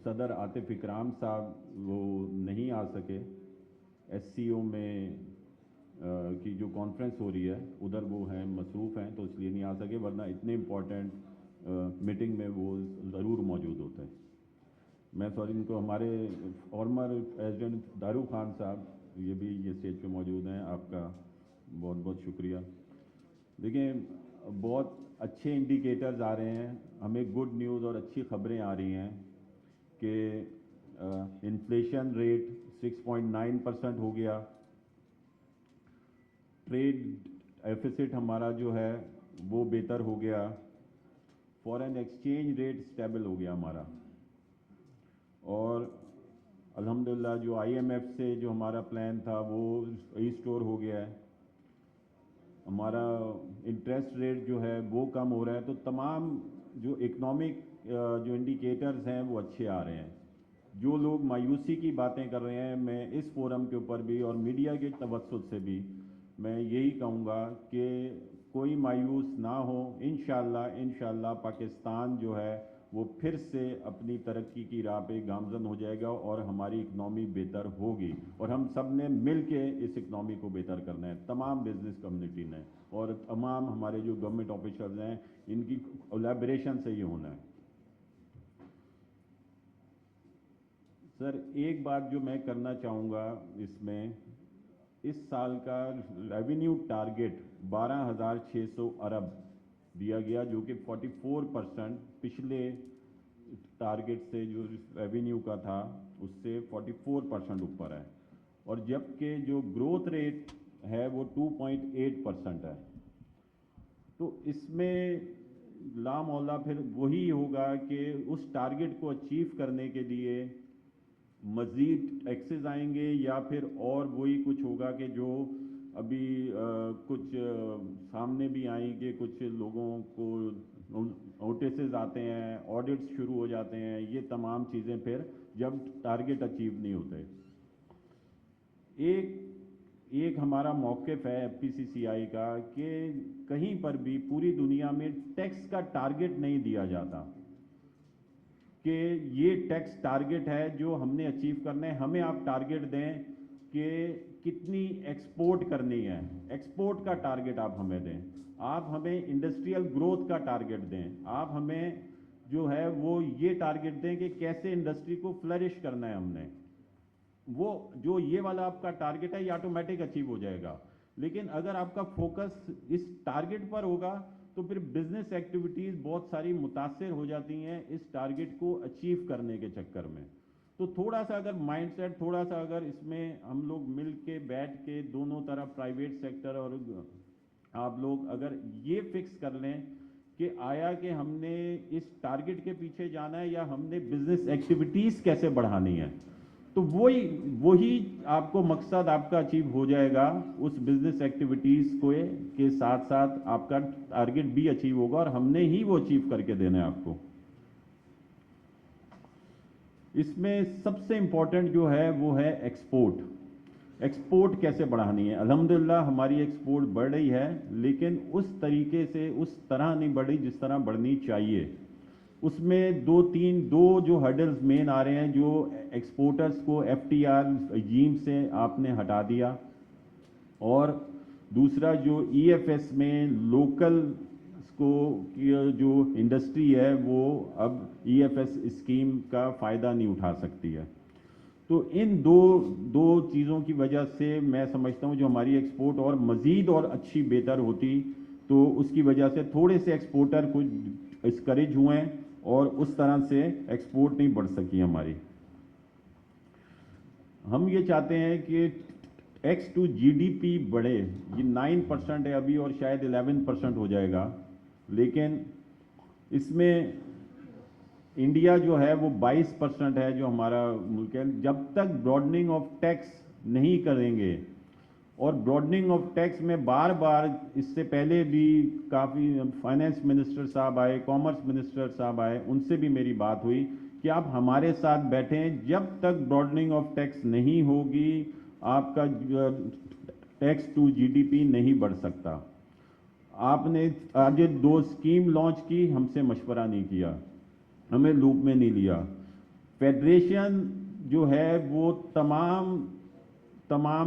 सदर आतिफ इकराम साहब वो नहीं आ सके, SCO में की जो कॉन्फ्रेंस हो रही है उधर वो हैं, मसरूफ़ हैं, तो इसलिए नहीं आ सके, वरना इतने इम्पोर्टेंट मीटिंग में वो ज़रूर मौजूद होते हैं। मैं सॉरी, इनको हमारे फॉर्मर प्रेसिडेंट दारू खान साहब ये भी ये स्टेज पे मौजूद हैं, आपका बहुत बहुत शुक्रिया। देखिए, बहुत अच्छे इंडिकेटर्स आ रहे हैं, हमें गुड न्यूज़ और अच्छी खबरें आ रही हैं कि इन्फ्लेशन रेट 6.9% हो गया, ट्रेड डेफिसिट हमारा जो है वो बेहतर हो गया, फॉरेन एक्सचेंज रेट स्टेबल हो गया हमारा, और अल्हम्दुलिल्लाह जो IMF से जो हमारा प्लान था वो रिस्टोर हो गया है, हमारा इंटरेस्ट रेट जो है वो कम हो रहा है। तो तमाम जो इकोनॉमिक जो इंडिकेटर्स हैं वो अच्छे आ रहे हैं। जो लोग मायूसी की बातें कर रहे हैं, मैं इस फोरम के ऊपर भी और मीडिया के तवज्जुह से भी मैं यही कहूँगा कि कोई मायूस ना हो। इंशाअल्लाह पाकिस्तान जो है वो फिर से अपनी तरक्की की राह पे गामजन हो जाएगा और हमारी इकनॉमी बेहतर होगी, और हम सब ने मिल के इस इकनॉमी को बेहतर करना है, तमाम बिजनेस कम्युनिटी ने और तमाम हमारे जो गवर्नमेंट ऑफिसर्स हैं, इनकी कोलैबोरेशन से ये होना है। सर, एक बात जो मैं करना चाहूँगा इसमें, इस साल का रेवेन्यू टारगेट 12,600 अरब दिया गया, जो कि 44% पिछले टारगेट से जो रेवेन्यू का था उससे 44% ऊपर है, और जबकि जो ग्रोथ रेट है वो 2.8% है। तो इसमें लामौला फिर वही होगा कि उस टारगेट को अचीव करने के लिए मज़ीद टैक्सेस आएंगे या फिर और वही कुछ होगा कि जो अभी कुछ सामने भी आएंगे, कुछ लोगों को नोटिस आते हैं, ऑडिट्स शुरू हो जाते हैं, ये तमाम चीज़ें फिर जब टारगेट अचीव नहीं होते। एक हमारा मौक़िफ़ है FPCCI का कि कहीं पर भी पूरी दुनिया में टैक्स का टारगेट नहीं दिया जाता कि ये टैक्स टारगेट है जो हमने अचीव करना है, हमें आप टारगेट दें कि कितनी एक्सपोर्ट करनी है, एक्सपोर्ट का टारगेट आप हमें दें, आप हमें इंडस्ट्रियल ग्रोथ का टारगेट दें, आप हमें जो है वो ये टारगेट दें कि कैसे इंडस्ट्री को फ्लरिश करना है हमने। वो जो ये वाला आपका टारगेट है ये ऑटोमेटिक अचीव हो जाएगा। लेकिन अगर आपका फोकस इस टारगेट पर होगा तो फिर बिजनेस एक्टिविटीज़ बहुत सारी मुतासर हो जाती हैं इस टारगेट को अचीव करने के चक्कर में। तो थोड़ा सा अगर माइंडसेट, थोड़ा सा अगर इसमें हम लोग मिल के बैठ के दोनों तरफ प्राइवेट सेक्टर और आप लोग अगर ये फिक्स कर लें कि आया कि हमने इस टारगेट के पीछे जाना है या हमने बिजनेस एक्टिविटीज़ कैसे बढ़ानी है, तो वही आपको मकसद आपका अचीव हो जाएगा। उस बिजनेस एक्टिविटीज़ को के साथ साथ आपका टारगेट भी अचीव होगा और हमने ही वो अचीव करके देना है आपको। इसमें सबसे इंपॉर्टेंट जो है वो है एक्सपोर्ट। एक्सपोर्ट कैसे बढ़ानी है? अल्हम्दुलिल्लाह हमारी एक्सपोर्ट बढ़ रही है, लेकिन उस तरीके से उस तरह नहीं बढ़ रही जिस तरह बढ़नी चाहिए। उसमें दो जो हर्डल्स मेन आ रहे हैं, जो एक्सपोर्टर्स को FTR regime से आपने हटा दिया, और दूसरा जो EFS में लोकल को जो इंडस्ट्री है वो अब EFS स्कीम का फ़ायदा नहीं उठा सकती है। तो इन दो चीज़ों की वजह से मैं समझता हूँ जो हमारी एक्सपोर्ट और मज़ीद और अच्छी बेहतर होती, तो उसकी वजह से थोड़े से एक्सपोर्टर कुछ डिस्करेज हुए हैं और उस तरह से एक्सपोर्ट नहीं बढ़ सकी हमारी। हम ये चाहते हैं कि टैक्स टू GDP बढ़े, ये 9% है अभी और शायद 11% हो जाएगा, लेकिन इसमें इंडिया जो है वो 22% है जो हमारा मुल्क है। जब तक ब्रॉडनिंग ऑफ टैक्स नहीं करेंगे, और ब्रॉडनिंग ऑफ टैक्स में बार बार इससे पहले भी काफ़ी फाइनेंस मिनिस्टर साहब आए, कॉमर्स मिनिस्टर साहब आए, उनसे भी मेरी बात हुई कि आप हमारे साथ बैठें। जब तक ब्रॉडनिंग ऑफ टैक्स नहीं होगी आपका टैक्स टू GDP नहीं बढ़ सकता। आपने आज 2 स्कीम लॉन्च की, हमसे मशवरा नहीं किया, हमें लूप में नहीं लिया। फेडरेशन जो है वो तमाम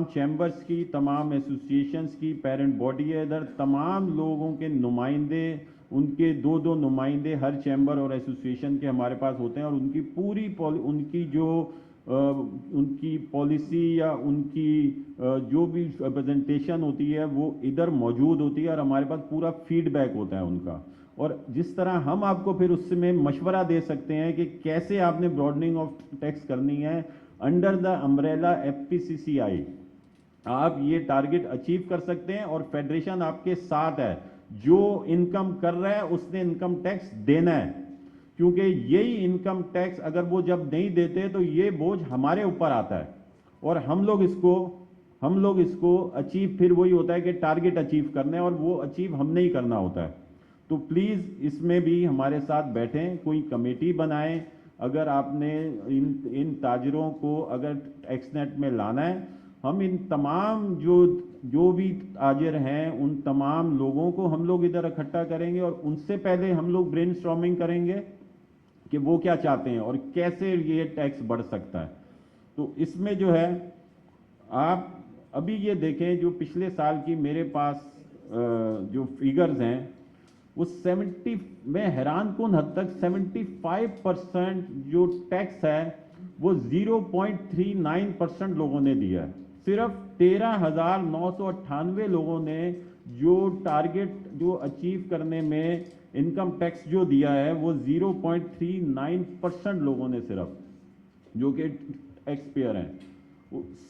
चैम्बर्स की, तमाम एसोसिएशंस की पेरेंट बॉडी है इधर, तमाम लोगों के नुमाइंदे, उनके दो दो नुमाइंदे हर चैम्बर और एसोसिएशन के हमारे पास होते हैं, और उनकी पूरी उनकी जो उनकी पॉलिसी या उनकी जो भी रिप्रेजेंटेशन होती है वो इधर मौजूद होती है, और हमारे पास पूरा फीडबैक होता है उनका। और जिस तरह हम आपको फिर उसमें मशवरा दे सकते हैं कि कैसे आपने ब्रॉडनिंग ऑफ टैक्स करनी है अंडर द अम्ब्रेला FPCCI, आप ये टारगेट अचीव कर सकते हैं, और फेडरेशन आपके साथ है। जो इनकम कर रहा है उसने इनकम टैक्स देना है, क्योंकि यही इनकम टैक्स अगर वो जब नहीं देते तो ये बोझ हमारे ऊपर आता है, और हम लोग इसको अचीव, फिर वही होता है कि टारगेट अचीव करना है, और वो अचीव हमने ही करना होता है। तो प्लीज़ इसमें भी हमारे साथ बैठें, कोई कमेटी बनाएं। अगर आपने इन ताजरों को अगर टैक्सनेट में लाना है, हम इन तमाम जो भी ताजिर हैं उन तमाम लोगों को हम लोग इधर इकट्ठा करेंगे, और उनसे पहले हम लोग ब्रेनस्टॉर्मिंग करेंगे कि वो क्या चाहते हैं और कैसे ये टैक्स बढ़ सकता है। तो इसमें जो है, आप अभी ये देखें, जो पिछले साल की मेरे पास जो फिगर्स हैं वो 70, मैं हैरान कौन हद तक 75% जो टैक्स है वो 0.39% लोगों ने दिया है। सिर्फ 13,998 लोगों ने जो टारगेट जो अचीव करने में इनकम टैक्स जो दिया है वो 0.39% लोगों ने सिर्फ, जो कि टैक्स पेयर हैं।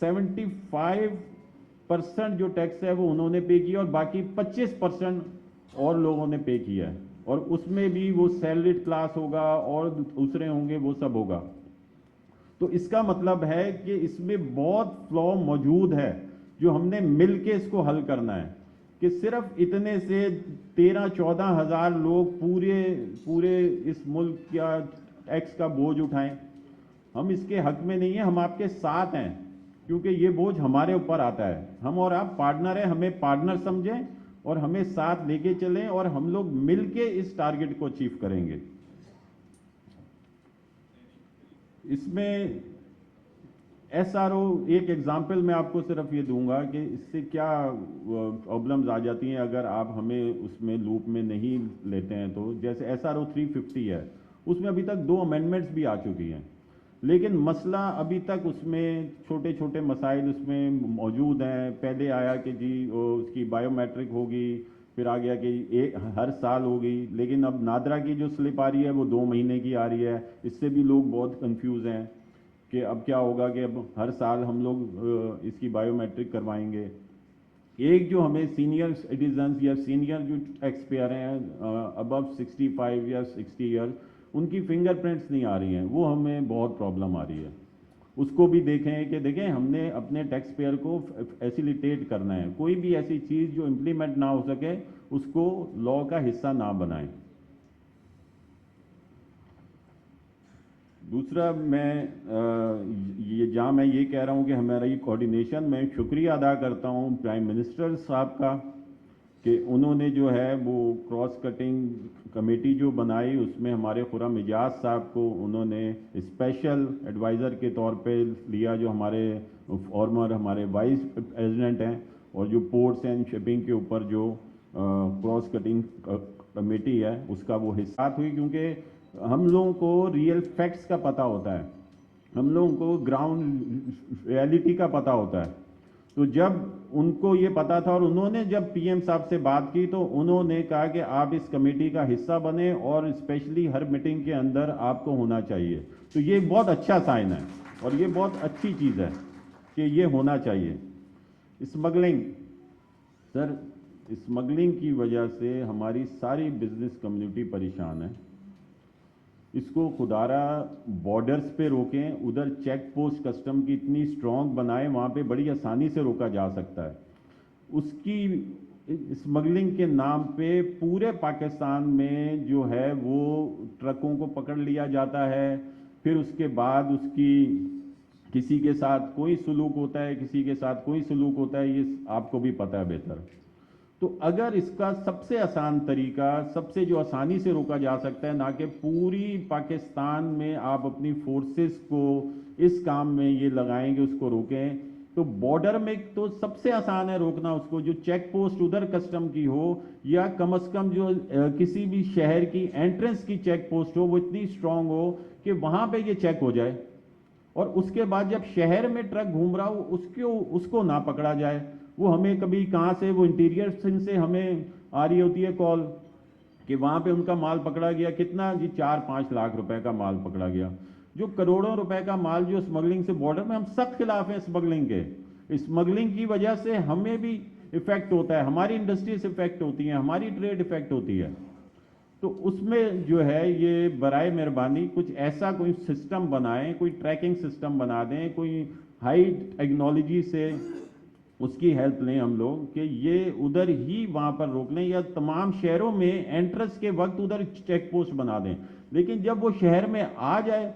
75% जो टैक्स है वो उन्होंने पे किया, और बाकी 25% और लोगों ने पे किया है, और उसमें भी वो सैलरीड क्लास होगा और दूसरे होंगे, वो सब होगा। तो इसका मतलब है कि इसमें बहुत फ्लॉ मौजूद है, जो हमने मिल के इसको हल करना है, कि सिर्फ इतने से 13-14 हज़ार लोग पूरे इस मुल्क का टैक्स का बोझ उठाएं। हम इसके हक में नहीं है, हम आपके साथ हैं, क्योंकि ये बोझ हमारे ऊपर आता है। हम और आप पार्टनर हैं, हमें पार्टनर समझें और हमें साथ लेके चलें, और हम लोग मिलके इस टारगेट को अचीव करेंगे। इसमें SRO एक एग्जाम्पल मैं आपको सिर्फ ये दूंगा कि इससे क्या प्रॉब्लम्स आ जाती हैं अगर आप हमें उसमें लूप में नहीं लेते हैं। तो जैसे SRO 350 है, उसमें अभी तक 2 अमेंडमेंट्स भी आ चुकी हैं, लेकिन मसला अभी तक उसमें छोटे छोटे मसाइल उसमें मौजूद हैं। पहले आया कि जी उसकी बायोमेट्रिक होगी, फिर आ गया कि हर साल होगी, लेकिन अब नादरा की जो स्लिप आ रही है वो 2 महीने की आ रही है। इससे भी लोग बहुत कंफ्यूज हैं कि अब क्या होगा कि अब हर साल हम लोग इसकी बायोमेट्रिक करवाएंगे। एक जो हमें सीनियर सिटीजन्स या सीनियर जो टैक्स पेयर हैं अबव 65 या 60 ईयर्स, उनकी फिंगरप्रिंट्स नहीं आ रही हैं, वो हमें बहुत प्रॉब्लम आ रही है। उसको भी देखें हमने अपने टैक्स पेयर को फैसिलिटेट करना है। कोई भी ऐसी चीज़ जो इम्प्लीमेंट ना हो सके उसको लॉ का हिस्सा ना बनाएं। दूसरा, मैं ये कह रहा हूँ कि हमारा ये कोऑर्डिनेशन, मैं शुक्रिया अदा करता हूँ प्राइम मिनिस्टर साहब का कि उन्होंने जो है वो क्रॉस कटिंग कमेटी जो बनाई, उसमें हमारे खुर्रम इजाज साहब को उन्होंने स्पेशल एडवाइज़र के तौर पे लिया, जो हमारे फॉर्मर हमारे वाइस प्रेसिडेंट हैं, और जो पोर्ट्स एंड शिपिंग के ऊपर जो क्रॉस कटिंग कमेटी है उसका वो हिस्सा हुई, क्योंकि हम लोगों को रियल फैक्ट्स का पता होता है, हम लोगों को ग्राउंड रियलिटी का पता होता है। तो जब उनको ये पता था और उन्होंने जब PM साहब से बात की तो उन्होंने कहा कि आप इस कमेटी का हिस्सा बने, और स्पेशली हर मीटिंग के अंदर आपको होना चाहिए। तो ये बहुत अच्छा साइन है और ये बहुत अच्छी चीज़ है कि ये होना चाहिए। स्मगलिंग, सर, स्मगलिंग की वजह से हमारी सारी बिजनेस कम्युनिटी परेशान है। इसको खुदारा बॉर्डर्स पे रोकें, उधर चेक पोस्ट कस्टम की इतनी स्ट्रॉन्ग बनाएं, वहाँ पे बड़ी आसानी से रोका जा सकता है। उसकी स्मगलिंग के नाम पे पूरे पाकिस्तान में जो है वो ट्रकों को पकड़ लिया जाता है, फिर उसके बाद उसकी किसी के साथ कोई सलूक होता है, किसी के साथ कोई सलूक होता है, ये आपको भी पता है बेहतर। تو اگر اس کا سب سے آسان طریقہ، سب سے جو آسانی سے روکا جا سکتا ہے، نہ کہ پوری پاکستان میں آپ اپنی فورسز کو اس کام میں یہ لگائیں گے اس کو روکیں، تو بارڈر میں تو سب سے آسان ہے روکنا اس کو، جو چیک پوسٹ ادھر کسٹم کی ہو، یا کم از کم جو کسی بھی شہر کی انٹرنس کی چیک پوسٹ ہو وہ اتنی اسٹرانگ ہو کہ وہاں پہ یہ چیک ہو جائے، اور اس کے بعد جب شہر میں ٹرک گھوم رہا ہو اس کو نہ پکڑا جائے۔ وہ ہمیں کبھی کہاں سے، وہ انٹیریئر سے ہمیں آ رہی ہوتی ہے کال کہ وہاں پہ ان کا مال پکڑا گیا، کتنا جی 4-5 لاکھ روپے کا مال پکڑا گیا، جو کروڑوں روپے کا مال جو اسمگلنگ سے، بارڈر میں ہم سخت خلاف ہیں اسمگلنگ کے، اسمگلنگ کی وجہ سے ہمیں بھی افیکٹ ہوتا ہے، ہماری انڈسٹریز افیکٹ ہوتی ہیں، ہماری ٹریڈ افیکٹ ہوتی ہے۔ تو اس میں جو ہے یہ برائے مہربانی کچھ ایسا کوئی سسٹم بنائیں، کوئی ٹریکنگ سسٹم بنا دیں، کوئی ہائی ٹیکنالوجی سے اس کی ہیلپ لیں ہم لوگ کہ یہ ادھر ہی وہاں پر روک لیں، یا تمام شہروں میں انٹرنس کے وقت ادھر چیک پوسٹ بنا دیں، لیکن جب وہ شہر میں آ جائے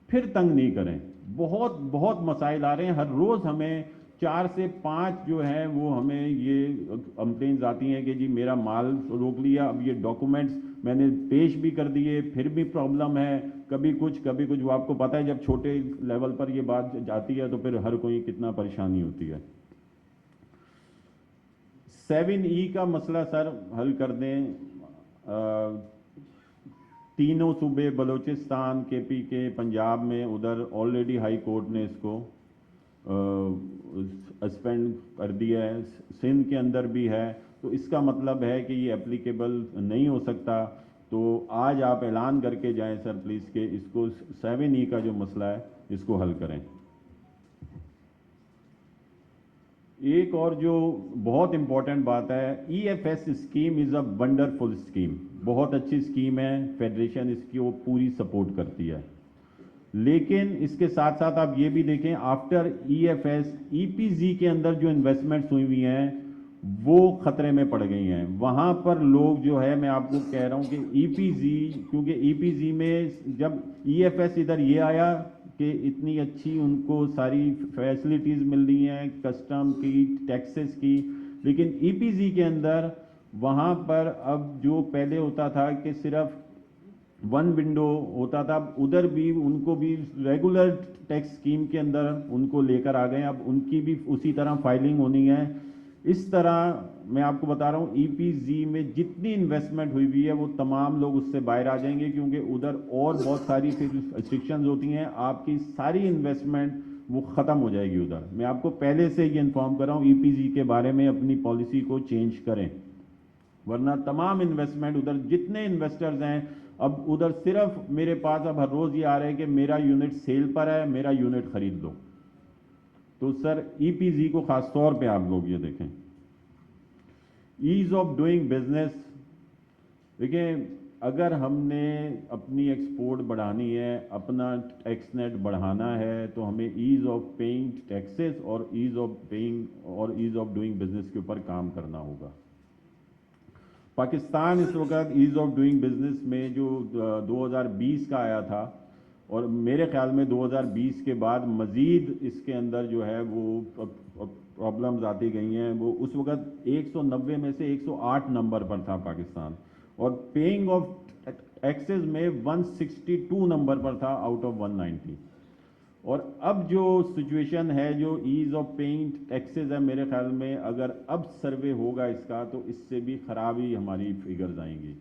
پھر تنگ نہیں کریں۔ بہت بہت مسائل آ رہے ہیں، ہر روز ہمیں 4 سے 5 جو ہیں وہ ہمیں یہ کمپلینز آتی ہیں کہ جی میرا مال روک لیا، اب یہ ڈاکومنٹس میں نے پیش بھی کر دیے پھر بھی پرابلم ہے، کبھی کچھ وہ آپ کو پتہ ہے جب چھوٹے لیول پر یہ بات جاتی ہے تو پھر ہر کوئی کتنا پریشانی ہوتی ہے۔ 7E کا مسئلہ سر حل کر دیں، تینوں صوبے بلوچستان، KPK، پنجاب میں ادھر آلریڈی ہائی کورٹ نے اس کو سسپینڈ کر دیا ہے، سندھ کے اندر بھی ہے، تو اس کا مطلب ہے کہ یہ اپلیکیبل نہیں ہو سکتا۔ تو آج آپ اعلان کر کے جائیں سر پلیز کہ اس کو 7E کا جو مسئلہ ہے اس کو حل کریں۔ ایک اور جو بہت امپورٹنٹ بات ہے، EFS scheme is a wonderful scheme, بہت اچھی اسکیم ہے، فیڈریشن اس کی وہ پوری سپورٹ کرتی ہے، لیکن اس کے ساتھ ساتھ آپ یہ بھی دیکھیں آفٹر EFS EPZ کے اندر جو انویسٹمنٹس ہوئی ہوئی ہیں وہ خطرے میں پڑ گئی ہیں، وہاں پر لوگ جو ہے، میں آپ کو کہہ رہا ہوں کہ EPZ، کیونکہ EPZ میں جب EFS ادھر یہ آیا کہ اتنی اچھی ان کو ساری فیسلٹیز مل رہی ہیں کسٹم کی، ٹیکسز کی، لیکن EPZ کے اندر وہاں پر اب جو پہلے ہوتا تھا کہ صرف 1 ونڈو ہوتا تھا، ادھر بھی ان کو بھی ریگولر ٹیکس اسکیم کے اندر ان کو لے کر آ گئے، اب ان کی بھی اسی طرح فائلنگ ہونی ہے۔ اس طرح میں آپ کو بتا رہا ہوں EPZ میں جتنی انویسٹمنٹ ہوئی ہوئی ہے وہ تمام لوگ اس سے باہر آ جائیں گے، کیونکہ ادھر اور بہت ساری ریسٹرکشنز ہوتی ہیں، آپ کی ساری انویسٹمنٹ وہ ختم ہو جائے گی ادھر۔ میں آپ کو پہلے سے یہ انفارم کر رہا ہوں EPZ کے بارے میں اپنی پالیسی کو چینج کریں، ورنہ تمام انویسٹمنٹ ادھر جتنے انویسٹرز ہیں اب ادھر صرف میرے پاس اب ہر روز یہ آ رہا ہے کہ میرا یونٹ سیل پر ہے، میرا یونٹ خرید لو۔ تو سر EPZ کو خاص طور پہ آپ لوگ یہ دیکھیں۔ ایز آف ڈوئنگ بزنس، دیکھیں اگر ہم نے اپنی ایکسپورٹ بڑھانی ہے، اپنا ٹیکس نیٹ بڑھانا ہے، تو ہمیں ایز آف پیئنگ ٹیکسز اور ایز آف ڈوئنگ بزنس کے اوپر کام کرنا ہوگا۔ پاکستان اس وقت ایز آف ڈوئنگ بزنس میں جو 2020 کا آیا تھا، اور میرے خیال میں 2020 کے بعد مزید اس کے اندر جو ہے وہ پرابلمز آتی گئی ہیں، وہ اس وقت 190 میں سے 108 نمبر پر تھا پاکستان، اور پیئنگ آف ٹیکسز میں 162 نمبر پر تھا آؤٹ آف 190۔ اور اب جو سچویشن ہے، جو ایز آف پیئنگ ٹیکسز ہے، میرے خیال میں اگر اب سروے ہوگا اس کا تو اس سے بھی خرابی ہماری فگرز آئیں گی۔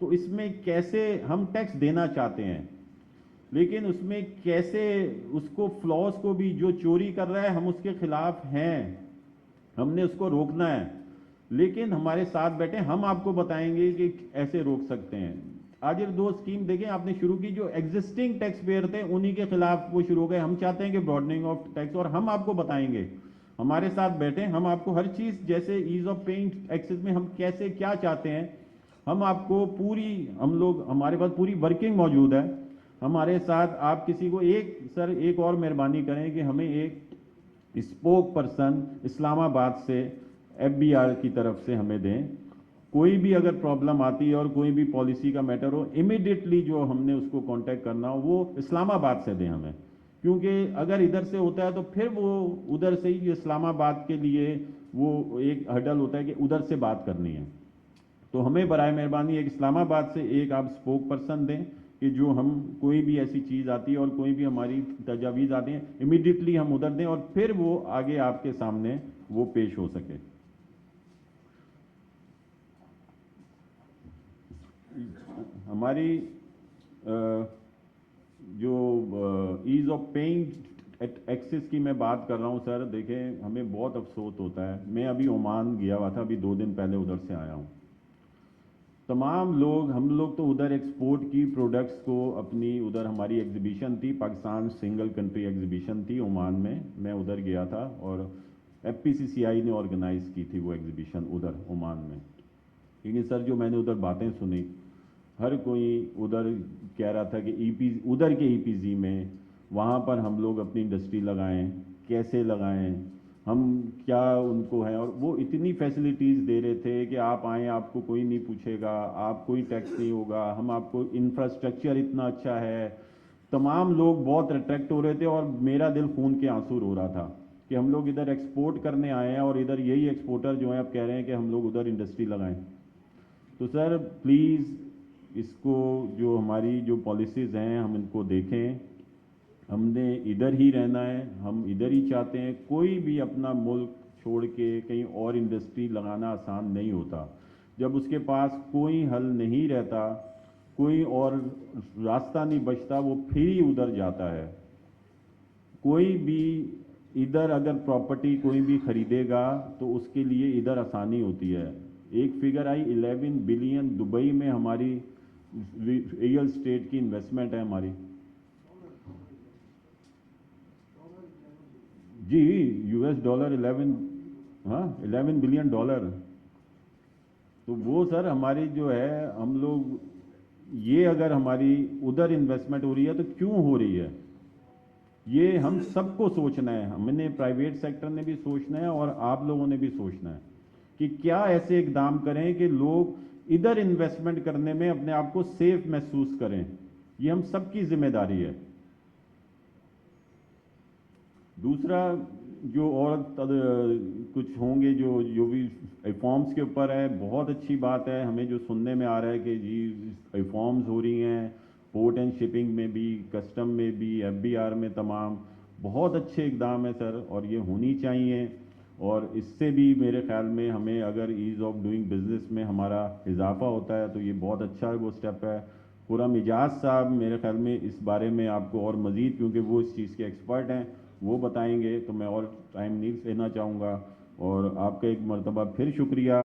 تو اس میں کیسے ہم ٹیکس دینا چاہتے ہیں، لیکن اس میں کیسے اس کو فلاس کو بھی، جو چوری کر رہا ہے ہم اس کے خلاف ہیں، ہم نے اس کو روکنا ہے، لیکن ہمارے ساتھ بیٹھے ہم آپ کو بتائیں گے کہ ایسے روک سکتے ہیں۔ آج 2 اسکیم دیکھیں آپ نے شروع کی، جو ایگزسٹنگ ٹیکس پیئر تھے انہی کے خلاف وہ شروع ہو گئے، ہم چاہتے ہیں کہ براڈننگ آف ٹیکس، اور ہم آپ کو بتائیں گے، ہمارے ساتھ بیٹھیں، ہم آپ کو ہر چیز جیسے ایز آف پیئنگ ٹیکسز میں ہم کیسے کیا چاہتے ہیں، ہم آپ کو ہمارے پاس پوری ورکنگ موجود ہے ہمارے ساتھ۔ آپ کسی کو ایک اور مہربانی کریں کہ ہمیں ایک اسپوک پرسن اسلام آباد سے FBR کی طرف سے ہمیں دیں، کوئی بھی اگر پرابلم آتی ہے اور کوئی بھی پالیسی کا میٹر ہو، امیڈیٹلی جو ہم نے اس کو کانٹیکٹ کرنا ہو وہ اسلام آباد سے دیں ہمیں، کیونکہ اگر ادھر سے ہوتا ہے تو پھر وہ ادھر سے ہی اسلام آباد کے لیے وہ ایک ہرڈل ہوتا ہے کہ ادھر سے بات کرنی ہے. تو ہمیں برائے مہربانی ایک اسلام آباد سے ایک آپ اسپوک پرسن دیں کہ جو ہم کوئی بھی ایسی چیز آتی ہے اور کوئی بھی ہماری تجاویز آتی ہیں امیڈیٹلی ہم ادھر دیں اور پھر وہ آگے آپ کے سامنے وہ پیش ہو سکے. ہماری جو ایز آف پیئنگ ایکسس کی میں بات کر رہا ہوں سر، دیکھیں ہمیں بہت افسوس ہوتا ہے. میں ابھی عمان گیا ہوا تھا، ابھی 2 دن پہلے ادھر سے آیا ہوں. تمام لوگ، ہم لوگ تو ادھر ایکسپورٹ کی پروڈکٹس کو اپنی، ادھر ہماری ایگزیبیشن تھی، پاکستان سنگل کنٹری ایگزیبیشن تھی عمان میں ادھر گیا تھا اور ایف پی سی سی آئی نے آرگنائز کی تھی وہ ایگزیبیشن ادھر عمان میں. لیکن سر جو میں نے ادھر باتیں سنی، ہر کوئی ادھر کہہ رہا تھا کہ ادھر کے ای پی زی میں وہاں پر ہم لوگ اپنی انڈسٹری لگائیں، کیسے لگائیں، ہم کیا ان کو ہیں. اور وہ اتنی فیسلٹیز دے رہے تھے کہ آپ آئیں، آپ کو کوئی نہیں پوچھے گا، آپ کوئی ٹیکس نہیں ہوگا، ہم آپ کو انفراسٹرکچر اتنا اچھا ہے. تمام لوگ بہت اٹریکٹ ہو رہے تھے اور میرا دل خون کے آنسو رو رہا تھا کہ ہم لوگ ادھر ایکسپورٹ کرنے آئے ہیں اور ادھر یہی ایکسپورٹر جو ہیں اب کہہ رہے ہیں کہ ہم لوگ ادھر انڈسٹری لگائیں. تو سر پلیز اس کو، جو ہماری جو پالیسیز ہیں ہم ان کو دیکھیں. ہم نے ادھر ہی رہنا ہے، ہم ادھر ہی چاہتے ہیں. کوئی بھی اپنا ملک چھوڑ کے کہیں اور انڈسٹری لگانا آسان نہیں ہوتا. جب اس کے پاس کوئی حل نہیں رہتا، کوئی اور راستہ نہیں بچتا، وہ پھر ہی ادھر جاتا ہے. کوئی بھی ادھر اگر پراپرٹی کوئی بھی خریدے گا تو اس کے لیے ادھر آسانی ہوتی ہے. ایک فگر آئی 11 بلین دبئی میں ہماری ریئل اسٹیٹ کی انویسٹمنٹ ہے ہماری. جی یو ایس ڈالر 11، ہاں 11 بلین ڈالر. تو وہ سر ہماری جو ہے، ہم لوگ یہ اگر ہماری ادھر انویسٹمنٹ ہو رہی ہے تو کیوں ہو رہی ہے، یہ ہم سب کو سوچنا ہے. ہم نے پرائیویٹ سیکٹر نے بھی سوچنا ہے اور آپ لوگوں نے بھی سوچنا ہے کہ کیا ایسے اقدام کریں کہ لوگ ادھر انویسٹمنٹ کرنے میں اپنے آپ کو سیف محسوس کریں. یہ ہم سب کی ذمہ داری ہے. دوسرا جو اور کچھ ہوں گے جو بھی ریفارمز کے اوپر ہے، بہت اچھی بات ہے. ہمیں جو سننے میں آ رہا ہے کہ جی ریفارمز ہو رہی ہیں پورٹ اینڈ شپنگ میں بھی، کسٹم میں بھی، ایف بی آر میں، تمام بہت اچھے اقدام ہیں سر اور یہ ہونی چاہیے. اور اس سے بھی میرے خیال میں ہمیں اگر ایز آف ڈوئنگ بزنس میں ہمارا اضافہ ہوتا ہے تو یہ بہت اچھا وہ اسٹیپ ہے. خرم اجاز صاحب میرے خیال میں اس بارے میں آپ کو اور مزید، کیونکہ وہ اس چیز کے ایکسپرٹ ہیں، وہ بتائیں گے. تو میں اور ٹائم نہیں لینا چاہوں گا. اور آپ کا ایک مرتبہ پھر شکریہ.